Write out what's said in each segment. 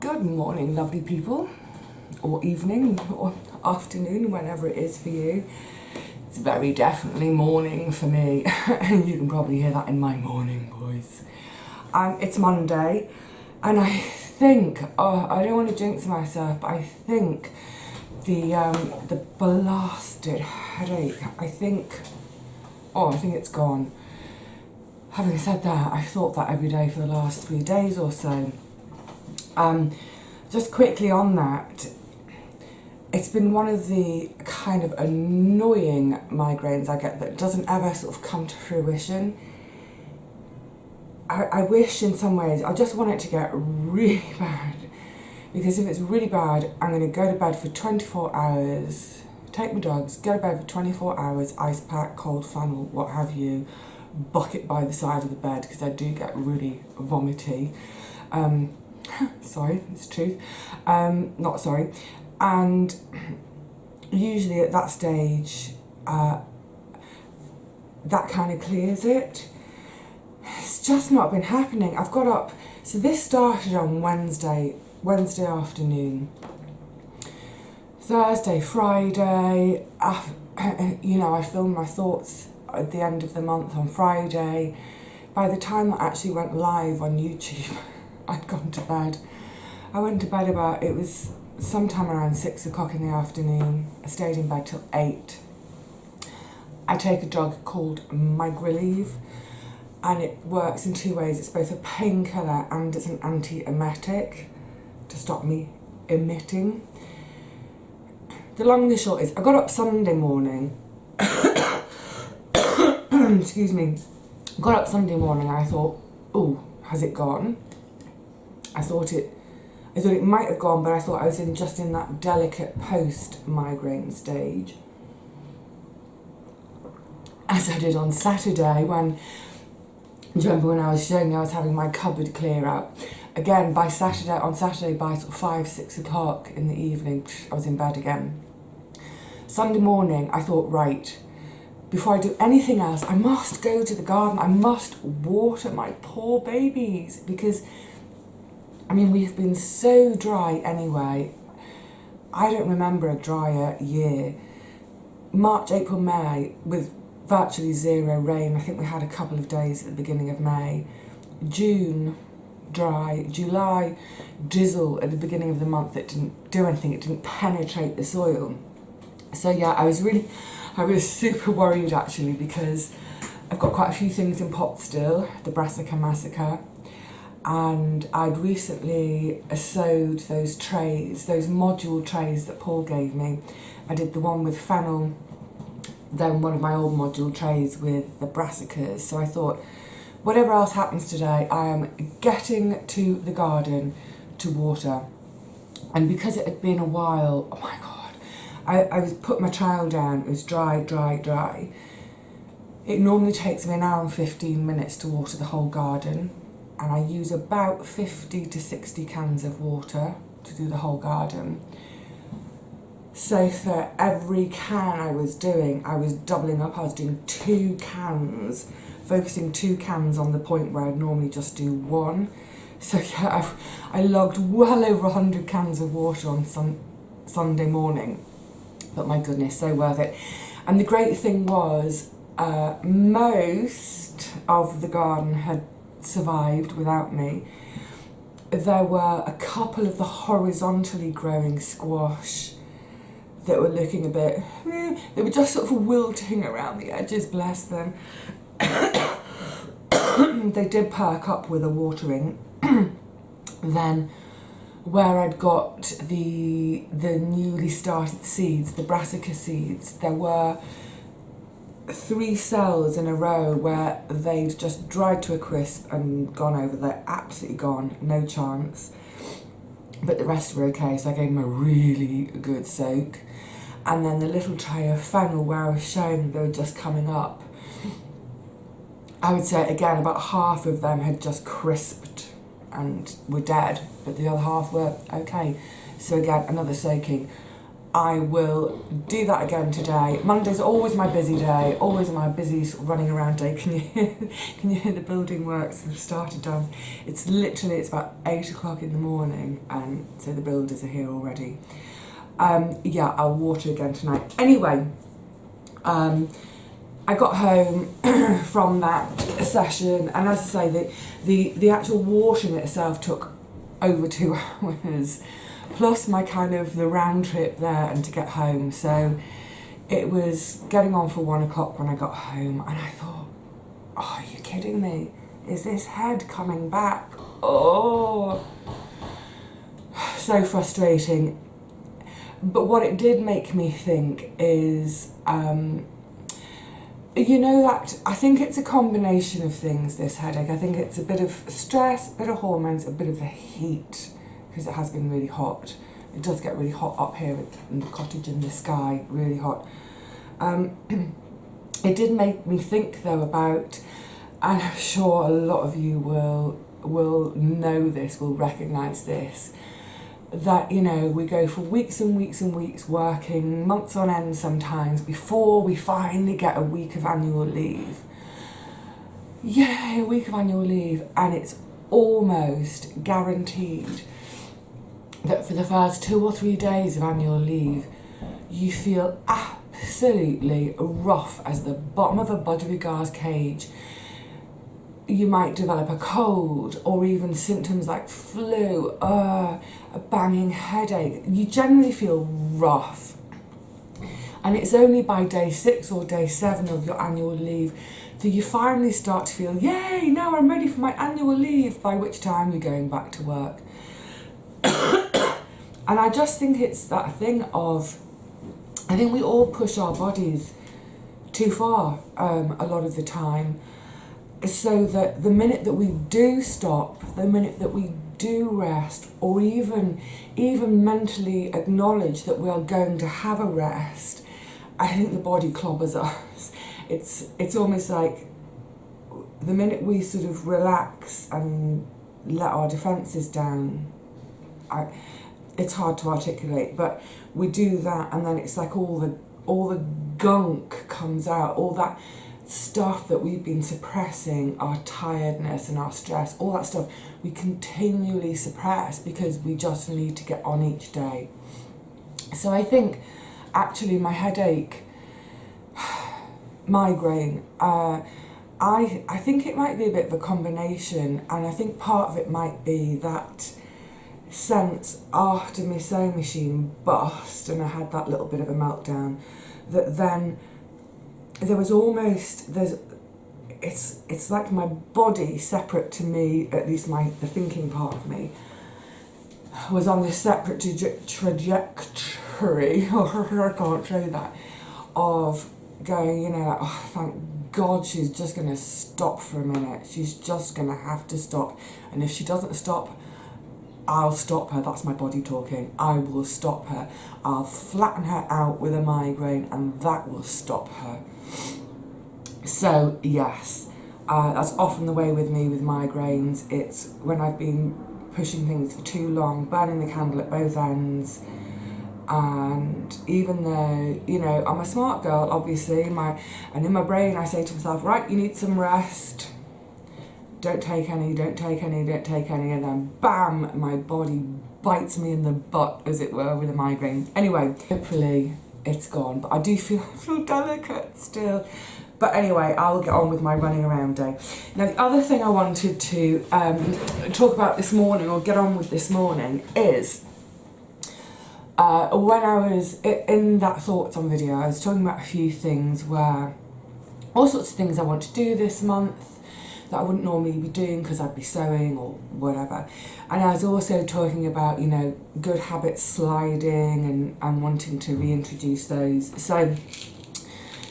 Good morning, lovely people, or evening, or afternoon, whenever it is for you. It's very definitely morning for me, and you can probably hear that in my morning voice. It's Monday, and I think, I don't want to jinx myself, but I think the blasted headache, I think it's gone. Having said that, I've thought that every day for the last 3 days or so. Just quickly on that, it's been one of the kind of annoying migraines I get that doesn't ever sort of come to fruition. I wish in some ways, I just want it to get really bad, because if it's really bad, I'm going to go to bed for 24 hours, take my dogs, go to bed for 24 hours, ice pack, cold flannel, what have you, bucket by the side of the bed, because I do get really vomity. Sorry, it's the truth. Not sorry. And usually at that stage, that kind of clears it. It's just not been happening. I've got up, so this started on Wednesday afternoon. Thursday, Friday, I filmed my thoughts at the end of the month on Friday. By the time that actually went live on YouTube, I'd gone to bed. I went to bed it was sometime around 6 o'clock in the afternoon. I stayed in bed till 8. I take a drug called Migrelieve, and it works in 2 ways. It's both a painkiller and it's an anti-emetic to stop me emitting. The long and the short is, I got up Sunday morning, excuse me, got up Sunday morning and I thought, oh, has it gone? I thought it might have gone, but I thought I was just in that delicate post-migraine stage. As I did on Saturday when, do you remember when I was showing you I was having my cupboard clear out? Again, on Saturday by sort of 5, 6 o'clock in the evening, I was in bed again. Sunday morning, I thought, right, before I do anything else, I must go to the garden. I must water my poor babies, because we've been so dry anyway. I don't remember a drier year. March, April, May, with virtually zero rain. I think we had a couple of days at the beginning of May. June, dry. July, drizzle at the beginning of the month that didn't do anything. It didn't penetrate the soil. So yeah, I was super worried actually, because I've got quite a few things in pot still, the Brassica Massacre. And I'd recently sewed those trays, those module trays that Paul gave me. I did the one with fennel, then one of my old module trays with the brassicas. So I thought, whatever else happens today, I am getting to the garden to water. And because it had been a while, oh my God, I was put my trowel down, it was dry. It normally takes me an hour and 15 minutes to water the whole garden. And I use about 50 to 60 cans of water to do the whole garden. So for every can I was doing, I was doubling up. I was doing 2 cans, focusing 2 cans on the point where I'd normally just do 1. So yeah, I logged well over 100 cans of water on Sunday morning. But my goodness, so worth it. And the great thing was, most of the garden had survived without me. There were a couple of the horizontally growing squash that were looking a bit, they were just sort of wilting around the edges, bless them. They did perk up with a watering. Then where I'd got the newly started seeds, the brassica seeds, there were 3 cells in a row where they'd just dried to a crisp and gone over. They're absolutely gone, no chance. But the rest were okay, so I gave them a really good soak. And then the little tray of fennel where I was showing they were just coming up, I would say again about half of them had just crisped and were dead, but the other half were okay. So again, another soaking. I will do that again today. Monday's always my busy day, always my busy sort of running around day. Can you hear the building works have started down? It's about 8 o'clock in the morning, and so the builders are here already. Yeah, I'll water again tonight. Anyway, I got home from that session, and as I say, the actual watering itself took over 2 hours, plus my kind of the round trip there and to get home. So it was getting on for 1 o'clock when I got home, and I thought, oh, are you kidding me? Is this head coming back? Oh, so frustrating. But what it did make me think is, you know, that I think it's a combination of things, this headache. I think it's a bit of stress, a bit of hormones, a bit of the heat, because it has been really hot. It does get really hot up here in the cottage in the sky, really hot. It did make me think though about, and I'm sure a lot of you will know this, will recognise this, that, you know, we go for weeks and weeks and weeks working, months on end sometimes, before we finally get a week of annual leave. Yeah, a week of annual leave, and it's almost guaranteed that for the first 2 or 3 days of annual leave, you feel absolutely rough as the bottom of a budgerigars cage. You might develop a cold, or even symptoms like flu, a banging headache. You generally feel rough. And it's only by day 6 or day 7 of your annual leave that you finally start to feel, yay, now I'm ready for my annual leave, by which time you're going back to work. And I just think it's that thing of, I think we all push our bodies too far a lot of the time, so that the minute that we do stop, the minute that we do rest, or even mentally acknowledge that we are going to have a rest, I think the body clobbers us. It's almost like the minute we sort of relax and let our defences down, it's hard to articulate, but we do that, and then it's like all the gunk comes out, all that stuff that we've been suppressing, our tiredness and our stress, all that stuff we continually suppress because we just need to get on each day. So I think actually my headache, migraine, I think it might be a bit of a combination, and I think part of it might be that sense after my sewing machine bust and I had that little bit of a meltdown, that then there was almost, it's like my body separate to me, at least the thinking part of me, was on this separate trajectory, I can't say that, of going, you know, like, oh, thank God she's just going to stop for a minute. She's just going to have to stop. And if she doesn't stop, I'll stop her. That's my body talking. I will stop her. I'll flatten her out with a migraine, and that will stop her. So yes, that's often the way with me with migraines. It's when I've been pushing things for too long, burning the candle at both ends. And even though, you know, I'm a smart girl, obviously, and in my brain I say to myself, right, you need some rest. Don't take any, don't take any, don't take any, and then bam, my body bites me in the butt, as it were, with a migraine. Anyway, hopefully it's gone, but I do feel delicate still. But anyway, I'll get on with my running around day. Now, the other thing I wanted to talk about this morning, or get on with this morning, is when I was in that Thoughts on video, I was talking about a few things where, all sorts of things I want to do this month that I wouldn't normally be doing because I'd be sewing or whatever. And I was also talking about, you know, good habits sliding and wanting to reintroduce those. So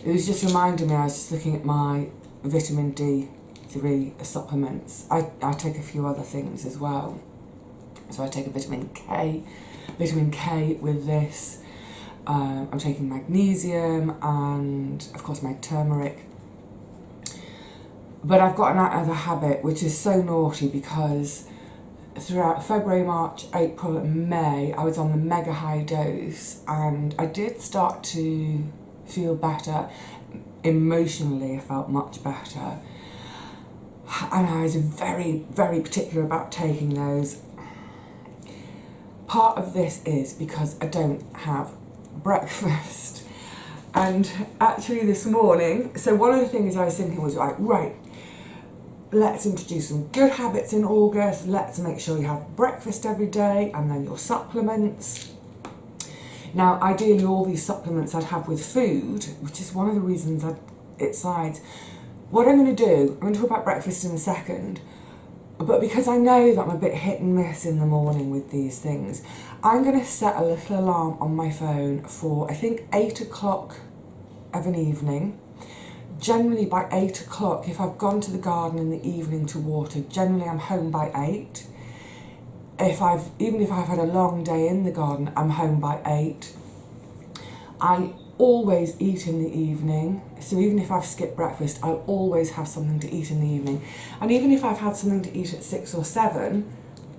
it was just reminding me, I was just looking at my vitamin D3 supplements. I take a few other things as well. So I take a vitamin K with this. I'm taking magnesium and, of course, my turmeric. But I've gotten out of the habit, which is so naughty, because throughout February, March, April and May, I was on the mega high dose, and I did start to feel better. Emotionally, I felt much better. And I was very, very particular about taking those. Part of this is because I don't have breakfast. And actually this morning, so one of the things I was thinking was like, right, let's introduce some good habits in August. Let's make sure you have breakfast every day and then your supplements. Now, ideally all these supplements I'd have with food, which is one of the reasons it sides. What I'm going to do, I'm going to talk about breakfast in a second, but because I know that I'm a bit hit and miss in the morning with these things, I'm going to set a little alarm on my phone for, I think, 8 o'clock of an evening. Generally by 8 o'clock, if I've gone to the garden in the evening to water, generally I'm home by 8. Even if I've had a long day in the garden, I'm home by 8. I always eat in the evening, so even if I've skipped breakfast, I'll always have something to eat in the evening. And even if I've had something to eat at 6 or 7,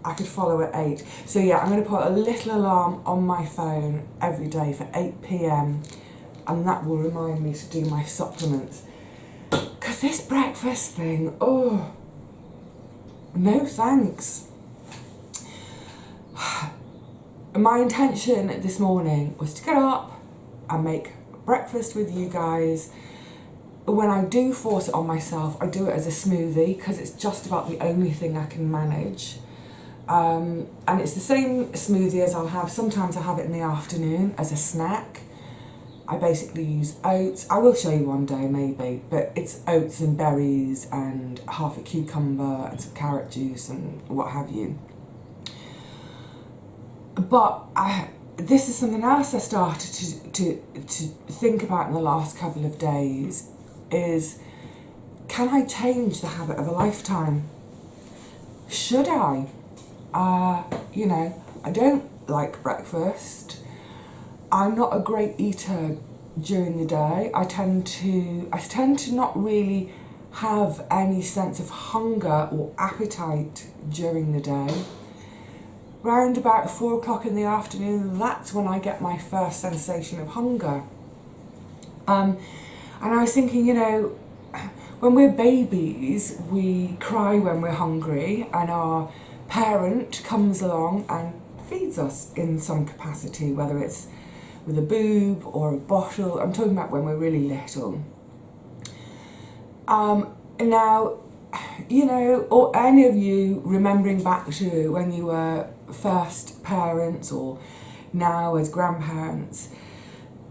I could follow at 8. So yeah, I'm going to put a little alarm on my phone every day for 8 p.m, and that will remind me to do my supplements. Because this breakfast thing, oh, no thanks. My intention this morning was to get up and make breakfast with you guys. When I do force it on myself, I do it as a smoothie because it's just about the only thing I can manage. And it's the same smoothie as I'll have. Sometimes I'll have it in the afternoon as a snack. I basically use oats. I will show you one day maybe, but it's oats and berries and half a cucumber and some carrot juice and what have you. But this is something else I started to think about in the last couple of days is, can I change the habit of a lifetime? Should I? You know, I don't like breakfast. I'm not a great eater during the day. I tend to not really have any sense of hunger or appetite during the day. Round about 4 o'clock in the afternoon, that's when I get my first sensation of hunger. And I was thinking, you know, when we're babies, we cry when we're hungry, and our parent comes along and feeds us in some capacity, whether it's with a boob or a bottle. I'm talking about when we're really little. Now, you know, or any of you remembering back to when you were first parents or now as grandparents,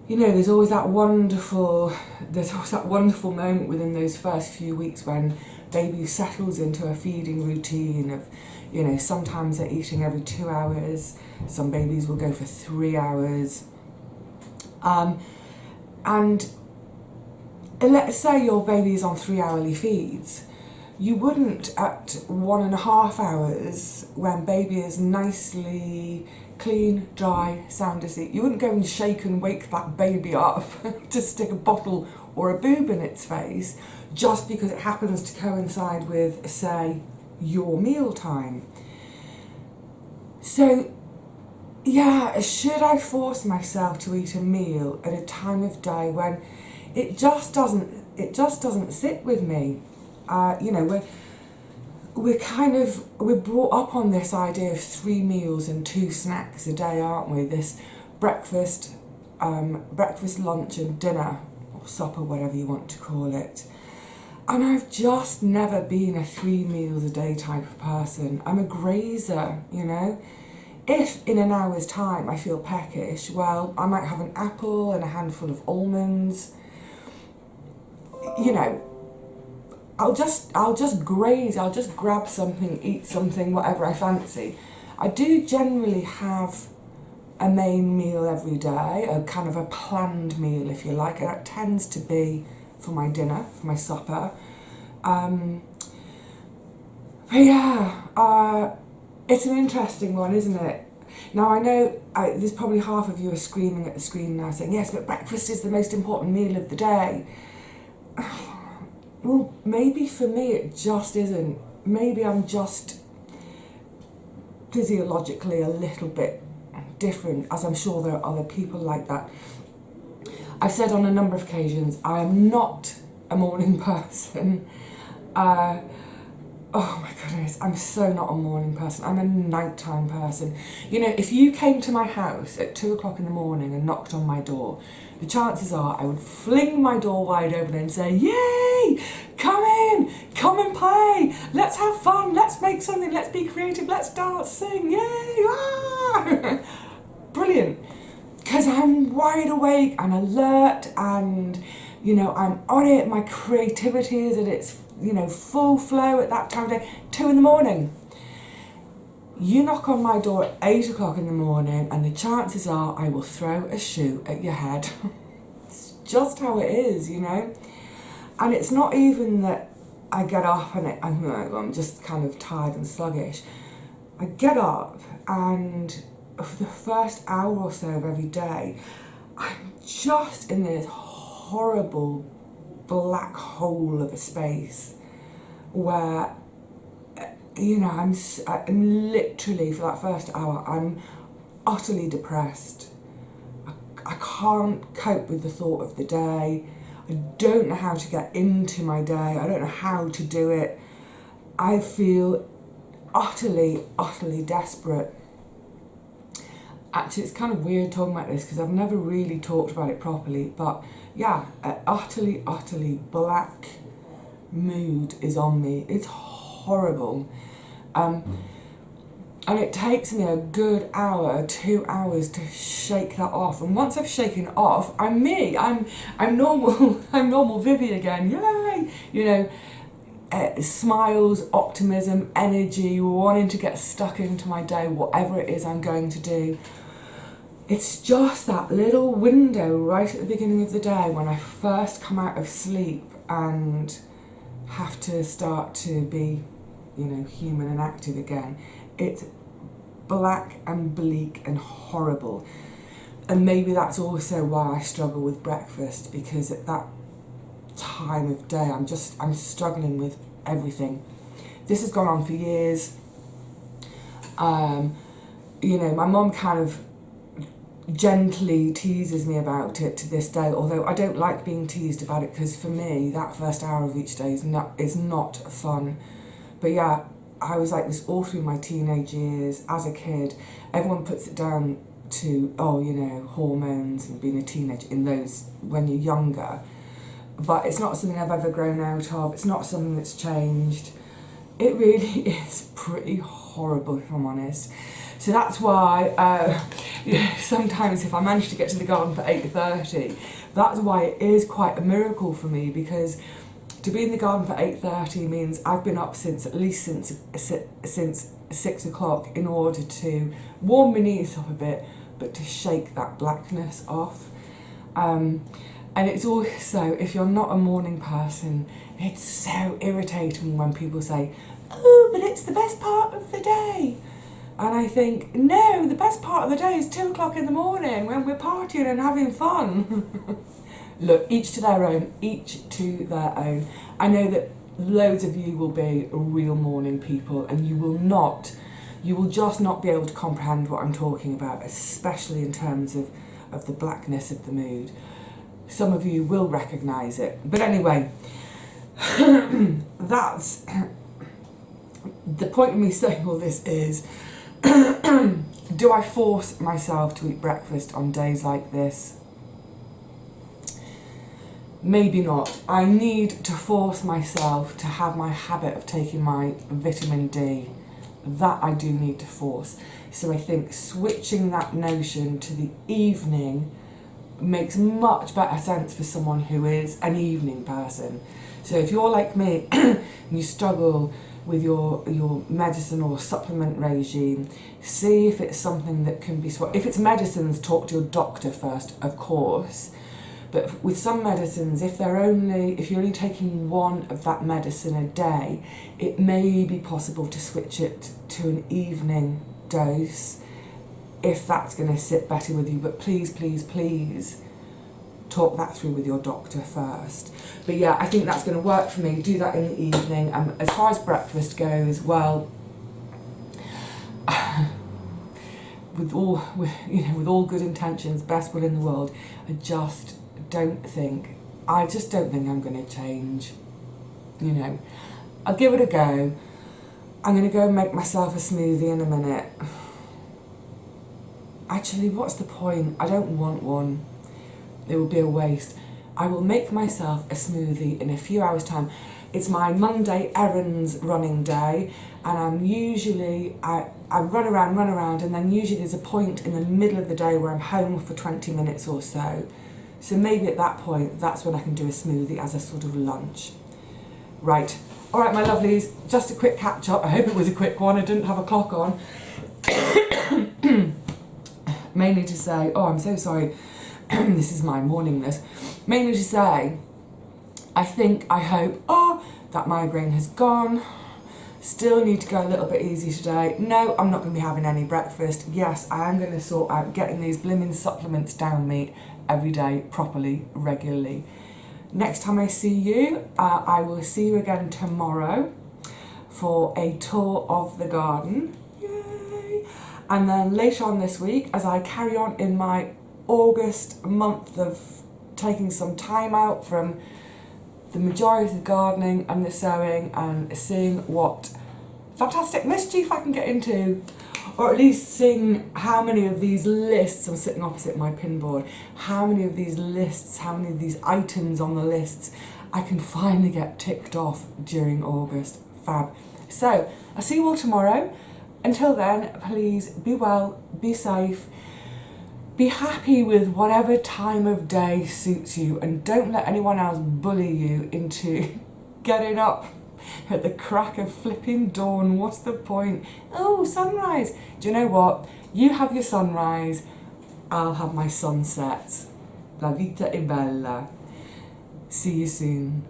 you know, there's always that wonderful moment within those first few weeks when baby settles into a feeding routine of, you know, sometimes they're eating every 2 hours, some babies will go for 3 hours. And let's say your baby is on 3 hourly feeds. You wouldn't at 1.5 hours, when baby is nicely clean, dry, sound asleep, you wouldn't go and shake and wake that baby up to stick a bottle or a boob in its face just because it happens to coincide with, say, your meal time. So, yeah, should I force myself to eat a meal at a time of day when it just doesn't sit with me? You know, we're brought up on this idea of 3 meals and 2 snacks a day, aren't we? This breakfast, lunch and dinner, or supper, whatever you want to call it. And I've just never been a 3 meals a day type of person. I'm a grazer, you know. If in an hour's time I feel peckish, well, I might have an apple and a handful of almonds. You know, I'll just graze, I'll just grab something, eat something, whatever I fancy. I do generally have a main meal every day, a kind of a planned meal, if you like, and that tends to be for my dinner, for my supper. But yeah, it's an interesting one, isn't it? Now I know there's probably half of you are screaming at the screen now saying, yes, but breakfast is the most important meal of the day. Well, maybe for me it just isn't. Maybe I'm just physiologically a little bit different, as I'm sure there are other people like that. I've said on a number of occasions, I am not a morning person. Oh my goodness, I'm so not a morning person. I'm a nighttime person. You know, if you came to my house at 2 o'clock in the morning and knocked on my door, the chances are I would fling my door wide open and say, yay, come in, come and play, let's have fun, let's make something, let's be creative, let's dance, sing, yay, ah! Brilliant. Because I'm wide awake and alert and, you know, I'm on it, my creativity is at its, you know, full flow at that time of day. 2 in the morning. You knock on my door at 8 o'clock in the morning and the chances are I will throw a shoe at your head. It's just how it is, you know. And it's not even that I get up and I'm just kind of tired and sluggish. I get up and for the first hour or so of every day, I'm just in this horrible black hole of a space where, you know, I'm literally, for that first hour, I'm utterly depressed. I can't cope with the thought of the day. I don't know how to get into my day. I don't know how to do it. I feel utterly, utterly desperate. Actually, it's kind of weird talking about this because I've never really talked about it properly, but yeah, an utterly, utterly black mood is on me. It's horrible. And it takes me a good hour, 2 hours to shake that off. And once I've shaken it off, I'm me. I'm normal. I'm normal Vivi again. Yay! You know, smiles, optimism, energy, wanting to get stuck into my day, whatever it is I'm going to do. It's just that little window right at the beginning of the day when I first come out of sleep and have to start to be, you know, human and active again. It's black and bleak and horrible. And maybe that's also why I struggle with breakfast, because at that time of day I'm struggling with everything. This has gone on for years. You know, my mum kind of gently teases me about it to this day, although I don't like being teased about it, because for me that first hour of each day is not fun. But yeah, I was like this all through my teenage years. As a kid, everyone puts it down to, oh, you know, hormones and being a teenager in those when you're younger, but it's not something I've ever grown out of. It's not something that's changed. It really is pretty horrible, if I'm honest. So that's why you know, sometimes if I manage to get to the garden for 8:30, that's why it is quite a miracle for me, because to be in the garden for 8:30 means I've been up since 6 o'clock in order to warm my knees up a bit, but to shake that blackness off. And it's also, if you're not a morning person, it's so irritating when people say, oh, but it's the best part of the day. And I think, no, the best part of the day is 2 o'clock in the morning when we're partying and having fun. Look, each to their own, each to their own. I know that loads of you will be real morning people, and you will just not be able to comprehend what I'm talking about, especially in terms of the blackness of the mood. Some of you will recognise it. But anyway, that's the point of me saying all this is, do I force myself to eat breakfast on days like this? Maybe not. I need to force myself to have my habit of taking my vitamin D. That I do need to force. So I think switching that notion to the evening makes much better sense for someone who is an evening person. So if you're like me and you struggle with your medicine or supplement regime, see if it's something that can be if it's medicines, talk to your doctor first, of course. But with some medicines, if you're only taking one of that medicine a day, it may be possible to switch it to an evening dose if that's going to sit better with you. But please, please, please talk that through with your doctor first. But yeah, I think that's going to work for me. Do that in the evening. As far as breakfast goes, well, I with all good intentions, best will in the world, I just don't think I'm going to change. You know, I'll give it a go. I'm going to go and make myself a smoothie in a minute. Actually, what's the point? I don't want one. It will be a waste. I will make myself a smoothie in a few hours' time. It's my Monday errands running day, and I run around, and then usually there's a point in the middle of the day where I'm home for 20 minutes or so. So maybe at that point, that's when I can do a smoothie as a sort of lunch. Right. All right, my lovelies, just a quick catch up. I hope it was a quick one. I didn't have a clock on. Mainly to say, oh, I'm so sorry. This is my morningness. Mainly to say, I hope, that migraine has gone. Still need to go a little bit easy today. No, I'm not going to be having any breakfast. Yes, I am going to sort out getting these blimmin' supplements down me every day, properly, regularly. Next time I see you, I will see you again tomorrow for a tour of the garden. Yay! And then later on this week, as I carry on in my August month of taking some time out from the majority of the gardening and the sewing and seeing what fantastic mischief I can get into, or at least seeing how many of these lists, I'm sitting opposite my pinboard, how many of these lists, how many of these items on the lists I can finally get ticked off during August. Fab. So, I'll see you all tomorrow. Until then, please be well, be safe, be happy with whatever time of day suits you, and don't let anyone else bully you into getting up at the crack of flipping dawn. What's the point? Oh, sunrise. Do you know what? You have your sunrise, I'll have my sunset. La vita è bella. See you soon.